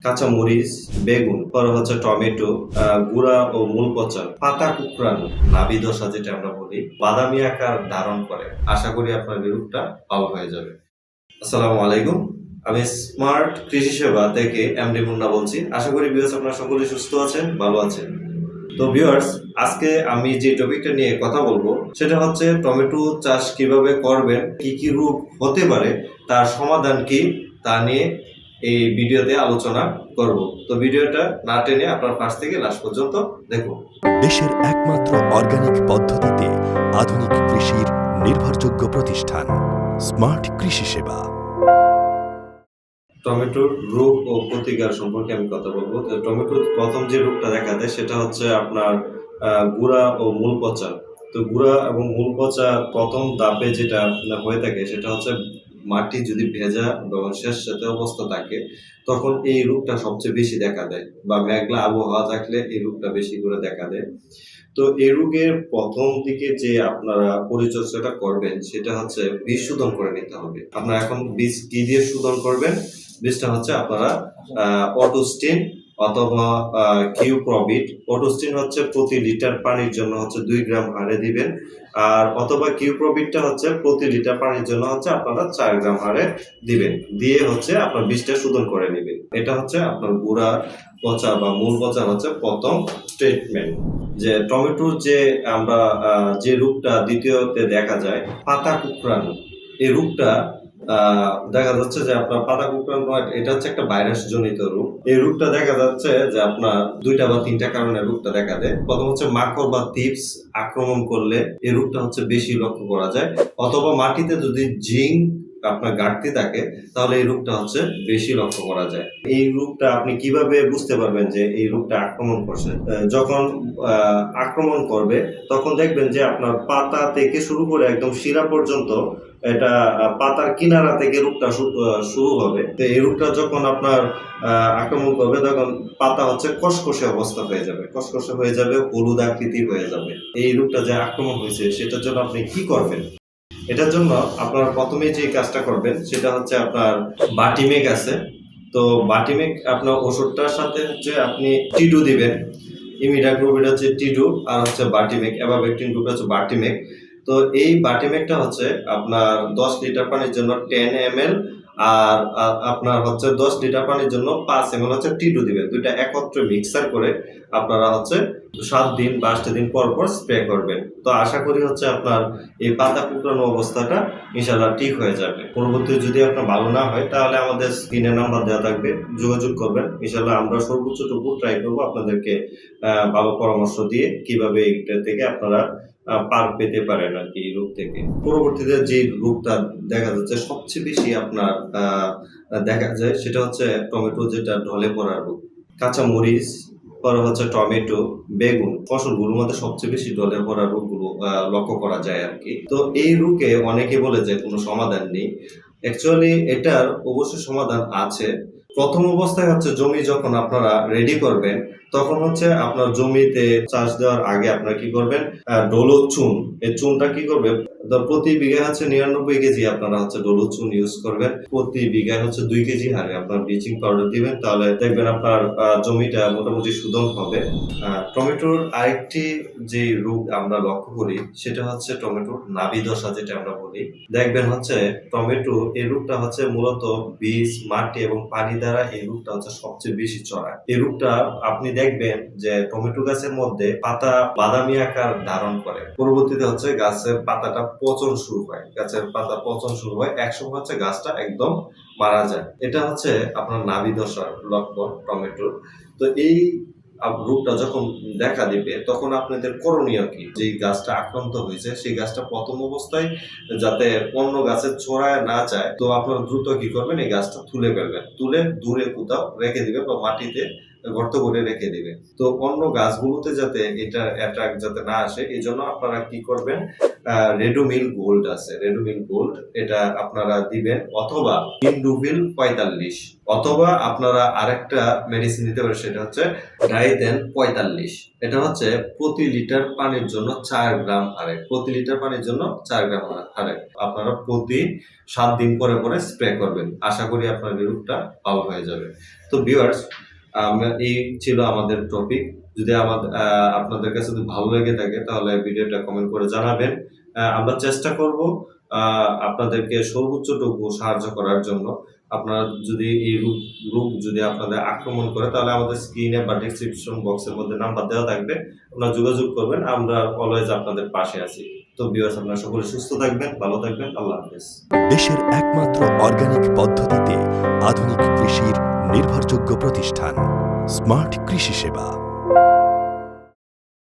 কাঁচা মরিচ, বেগুন, পরে হচ্ছে টমেটো, গুঁড়া ও মূল পচা, পাতা কুঁকড়ানো, নাভি দশা যেটা আমরা বলি, বাদামি আকার ধারণ করে। আশা করি আপনার বিরূপটা ভালো হয়ে যাবে। আসসালামু আলাইকুম। আমি স্মার্ট কৃষি সেবা থেকে এমডি মুন্না বলছি। আশা করি ভিউয়ার্স আপনারা সকলেই সুস্থ আছেন, ভালো আছেন। তো ভিউয়ার্স, আজকে আমি যে টপিকটা নিয়ে কথা বলবো সেটা হচ্ছে টমেটো চাষ কিভাবে করবেন, কি কি রোগ হতে পারে, তার সমাধান কি তা নিয়ে এই ভিডিওতে আলোচনা করব। তো ভিডিওটা না টেনে আপনার ফার্স্ট থেকে লাস্ট পর্যন্ত দেখুন। দেশের একমাত্র অর্গানিক পদ্ধতিতে আধুনিক কৃষির নির্ভরযোগ্য প্রতিষ্ঠান স্মার্ট কৃষি সেবা। টমেটোর রোগ ও প্রতিকার সম্পর্কে আমি কথা বলবো। তো টমেটোর প্রথম যে রোগটা দেখা দেয় সেটা হচ্ছে আপনার গুঁড়া ও মূল পচা। তো গুঁড়া এবং মূল পচা প্রথম ধাপে যেটা হয়ে থাকে সেটা হচ্ছে মাটি যদি ভেজা এবং স্যাঁতসেঁতে অবস্থা থাকে তখন এই রোগটা সবচেয়ে বেশি দেখা দেয়, বা মেঘলা আবহাওয়া থাকলে এই রোগটা বেশি করে দেখা দেয়। তো এই রোগের প্রথম দিকে যে আপনারা পরিচর্যাটা করবেন সেটা হচ্ছে বীজ শোধন করে নিতে হবে। আপনারা এখন বীজ কি দিয়ে শোধন করবেন? বীজটা হচ্ছে আপনারা অটোস্টিন অথবা কিউপ্রবিট। অটোস্টিন হচ্ছে প্রতি লিটার পানির জন্য হচ্ছে 2 গ্রাম হারে দিবেন, আর অথবা কিউপ্রবিটটা হচ্ছে প্রতি লিটার পানির জন্য হচ্ছে আপনারা 4 গ্রাম হারে দিবেন। দিয়ে হচ্ছে আপনার বীজটা শোধন করে নেবেন। এটা হচ্ছে আপনার গুঁড়া পচা বা মূল পচা হচ্ছে প্রথম ট্রিটমেন্ট। যে টমেটোর যে আমরা যে রোগটা দ্বিতীয়তে দেখা যায় পাতা কুঁকড়ানো, এই রোগটা দেখা যাচ্ছে যে আপনার পাতা কুঁকড়ানো, এটা হচ্ছে একটা ভাইরাস জনিত রোগ। এই রোগটা দেখা যাচ্ছে যে আপনার 2টা বা 3টা কারণে রোগটা দেখা দেয়। প্রথম হচ্ছে মাকড় বা থিপস আক্রমণ করলে এই রোগটা হচ্ছে বেশি লক্ষ্য করা যায়, অথবা মাটিতে যদি জিঙ্ক আপনার ঘাটতি থাকে তাহলে এই রোগটা হচ্ছে বেশি লক্ষ্য করা যায়। এই রোগটা আপনি কিভাবে বুঝতে পারবেন যে এই রোগটা আক্রমণ করছে? যখন আক্রমণ করবে তখন দেখবেন যে আপনার পাতা থেকে শুরু করে একদম শিরা পর্যন্ত এটা পাতার কিনারা থেকে রোগটা শুরু হবে। তো এই রোগটা যখন আপনার আক্রমণ করবে তখন পাতা হচ্ছে কসকসে অবস্থা হয়ে যাবে, কসকসে হয়ে যাবে, হলুদ আকৃতির হয়ে যাবে। এই রোগটা যে আক্রমণ হয়েছে সেটার জন্য আপনি কি করবেন? এটার জন্য আপনার প্রথমে যে কাজটা করবেন সেটা হচ্ছে আপনার বাটিমেক আছে। তো বাটিমেক আপনার ওষুধটার সাথে হচ্ছে আপনি টিডু দিবেন। ইমিডাক্লোপিড হচ্ছে টিডু, আর হচ্ছে বাটিমেক, এভারভেক্টিন গ্রুপ হচ্ছে বাটিমেক। তো এই বাটিমেকটা হচ্ছে আপনার 10 লিটার পানির জন্য 10 ml, আর আপনার হচ্ছে 10 লিটার পানির জন্য 5 ml হচ্ছে টিডু দিবেন। দুইটা একত্রে মিক্সার করে আপনারা হচ্ছে 7 দিন বা 8 দিন পর পর স্প্রে করবেন। তো আশা করি হচ্ছে আপনার এই পাতা কুঁকড়ানো অবস্থাটা ইনশাআল্লাহ ঠিক হয়ে যাবে। পরবর্তীতে যদি আপনার ভালো না হয় তাহলে আমাদের স্ক্রিনে নাম্বার দেওয়া থাকবে, যোগাযোগ করবেন। ইনশাআল্লাহ আমরা সর্বোচ্চটুকু ট্রাই করবো আপনাদেরকে ভালো পরামর্শ দিয়ে কিভাবে এটা থেকে আপনারা পার পেতে পারেন আর কি, এই রোগ থেকে। পরবর্তীতে যে রোগটা দেখা যাচ্ছে সবচেয়ে বেশি আপনার দেখা যায় সেটা হচ্ছে টমেটো যেটা ঢলে পড়ার রোগ। কাঁচা মরিচ, পরে হচ্ছে টমেটো, বেগুন ফসলগুলোর মধ্যে সবচেয়ে বেশি ঢলে পড়া রোগগুলো লক্ষ্য করা যায় আর কি। তো এই রোগে অনেকে বলে যে কোনো সমাধান নেই। অ্যাকচুয়ালি এটার অবশ্যই সমাধান আছে। প্রথম অবস্থায় হচ্ছে জমি যখন আপনারা রেডি করবেন তখন হচ্ছে আপনার জমিতে চাষ দেওয়ার আগে আপনারা কি করবেন, ডোলো চুন, এই চুনটা কি করবে, প্রতি বিঘায় হচ্ছে 99 কেজি আপনারা হচ্ছে ডোলো চুন ইউজ করবেন। প্রতি বিঘায় হচ্ছে 2 কেজি হারে আপনার ব্লিচিং পাউডার দিবেন, তাহলে দেখবেন আপনার জমিটা মোটামুটি শোধন হবে। টমেটোর আরেকটি যে রোগ আমরা লক্ষ্য করি সেটা হচ্ছে টমেটোর নাভি দশা যেটা আমরা বলি। দেখবেন হচ্ছে টমেটো এই রোগটা হচ্ছে মূলত বীজ, মাটি এবং পানি দ্বারা এই রোগটা হচ্ছে সবচেয়ে বেশি ছড়ায়। এই রোগটা আপনি দেখবেন যে টমেটো গাছের মধ্যে পাতা বাদামি আকার ধারণ করে। পরবর্তীতে হচ্ছে গাছের পাতাটা পচন শুরু হয়, গাছের পাতা পচন শুরু হয়, একসময় হচ্ছে গাছটা একদম মারা যায়। এটা হচ্ছে আপনার নাভি দশার লক্ষণ টমেটোর। তো এই রোগটা যখন দেখা দিবে তখন আপনাদের করণীয় কি? যেই গাছটা আক্রান্ত হয়েছে সেই গাছটা প্রথম অবস্থায় যাতে অন্য গাছের ছড়ায় না যায়, তো আপনারা দ্রুত কি করবেন, এই গাছটা তুলে ফেলবেন, তুলে দূরে কোথাও রেখে দিবেন বা মাটিতে গর্ত করে রেখে দিবেন। তো অন্য গাছগুলোতে যাতে এটা অ্যাট্রাক্ট যাতে না আসে এই জন্য আপনারা কি করবেন, রেডোমিল গোল্ড আছে, রেডোমিল গোল্ড এটা আপনারা দিবেন, অথবা ইন্ডুভিল 45, অথবা আপনারা আরেকটা মেডিসিন দিতে পারেন সেটা হচ্ছে ডাইতেন 45। এটা হচ্ছে প্রতি লিটার পানির জন্য 4 গ্রাম হারে, প্রতি লিটার পানির জন্য 4 গ্রাম হারে আপনারা প্রতি 7 দিন পরে পরে স্প্রে করবেন। আশা করি আপনার এই রোগটা ভালো হয়ে যাবে। তো ভিউয়ার্স, এই ছিল আমাদের টপিক। যদি আপনাদের কাছে যদি ভালো লেগে থাকে তাহলে ভিডিওটা কমেন্ট করে জানাবেন। আমরা চেষ্টা করব আপনাদেরকে সর্বোচ্চটুকু সাহায্য করার জন্য। আপনারা যদি এই রোগ যদি আপনাদের আক্রমণ করে তাহলে আমাদের স্ক্রিনে বা ডেসক্রিপশন বক্সের মধ্যে নাম্বার দেওয়া থাকবে, আপনারা যোগাযোগ করবেন। আমরা অলওয়েজ আপনাদের পাশে আছি। তো ভিউয়ার্স, আপনারা সকলে সুস্থ থাকবেন, ভালো থাকবেন। আল্লাহ হাফেজ। দেশের একমাত্র অর্গানিক পদ্ধতিতে আধুনিক কৃষির নির্ভরযোগ্য প্রতিষ্ঠান স্মার্ট কৃষি সেবা।